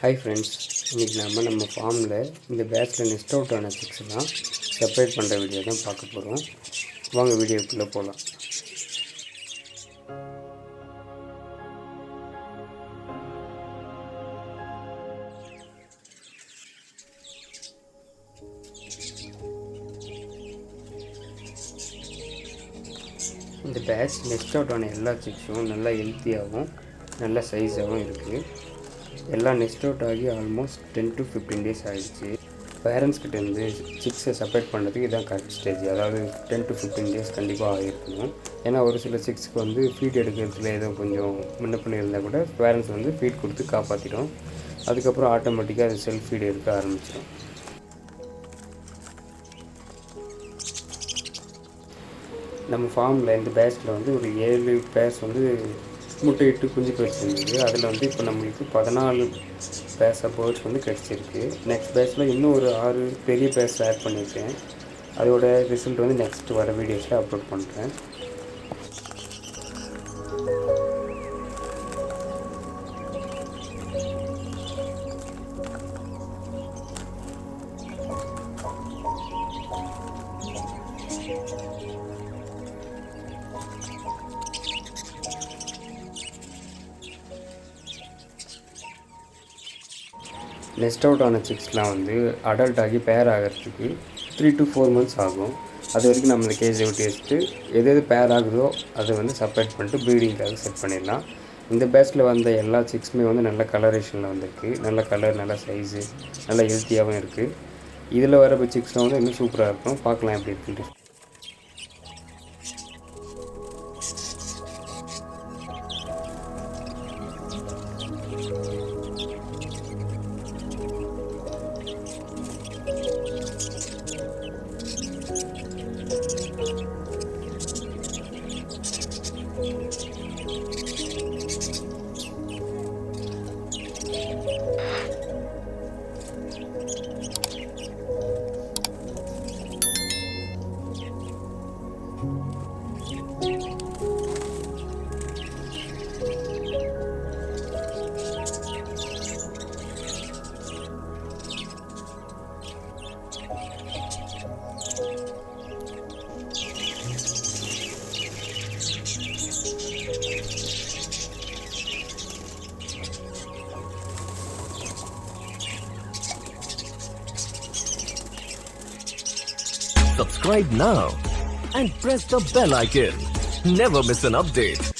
Hi friends, இன்றைக்கி நம்ம ஃபார்மில் இந்த பேட்சில் நெஸ்ட் அவுட் ஆன சிக்ஸ்லாம் செப்பரேட் பண்ணுற வீடியோ தான் பார்க்க போகிறோம். வாங்க வீடியோக்குள்ளே போகலாம். இந்த பேட்ச் நெஸ்ட் அவுட் ஆன எல்லா சிக்ஸும் நல்லா ஹெல்த்தியாகவும் நல்ல சைஸாகவும் இருக்குது. எல்லாம் நெஸ்ட் அவுட் ஆகி ஆல்மோஸ்ட் 10 to 15 days ஆகிடுச்சு. பேரண்ட்ஸ்கிட்டேருந்து சிக்ஸை செப்பரேட் பண்ணுறதுக்கு இதான் கரெக்ட் ஸ்டேஜ். அதாவது 10 to 15 days கண்டிப்பாக ஆகிருக்கணும். ஏன்னா ஒரு சில சிக்ஸ்க்கு வந்து ஃபீட் எடுக்கிறதுல ஏதோ கொஞ்சம் முன்ன பண்ணி இருந்தால் கூட பேரண்ட்ஸ் வந்து ஃபீட் கொடுத்து காப்பாற்றிடும். அதுக்கப்புறம் ஆட்டோமேட்டிக்காக அது செல்ஃப் ஃபீட் எடுக்க ஆரம்பிச்சிடும். நம்ம ஃபார்மில் இந்த பேட்சில் வந்து ஒரு 7 பேர்ஸ் வந்து முட்டையிட்டு குஞ்சு பொரிச்சிருந்தது. அதில் வந்து இப்போ நம்மளுக்கு 14 பேர்ஸ் ஆஃப் பேர்ட்ஸ் வந்து கிடச்சிருக்கு. நெக்ஸ்ட் பேட்சில் இன்னும் ஒரு 6 பெரிய பேர்ஸ் ஆட் பண்ணியிருக்கேன். அதோட ரிசல்ட் வந்து நெக்ஸ்ட் வர வீடியோஸில் அப்லோட் பண்ணுறேன். நெஸ்ட் அவுட் ஆன சிக்ஸ்லாம் வந்து அடல்ட் ஆகி பேர் ஆகிறதுக்கு 3 to 4 months ஆகும். அது வரைக்கும் நம்ம இந்த கேஜை விட்டு வச்சுட்டு எது பேர் ஆகுதோ அதை வந்து செப்பரேட் பண்ணிட்டு ப்ரீடிங்காக செட் பண்ணிடலாம். இந்த பேட்சில் வந்த எல்லா சிக்ஸுமே வந்து நல்ல கலரேஷனில் வந்திருக்கு. நல்ல கலர், நல்ல சைஸு, நல்ல ஹெல்த்தியாகவும் இருக்குது. இதில் வர சிக்ஸ்லாம் வந்து இன்னும் சூப்பராக இருக்கும். பார்க்கலாம் எப்படி இருக்குன்ட்டு. Subscribe now and press the bell icon. Never miss an update.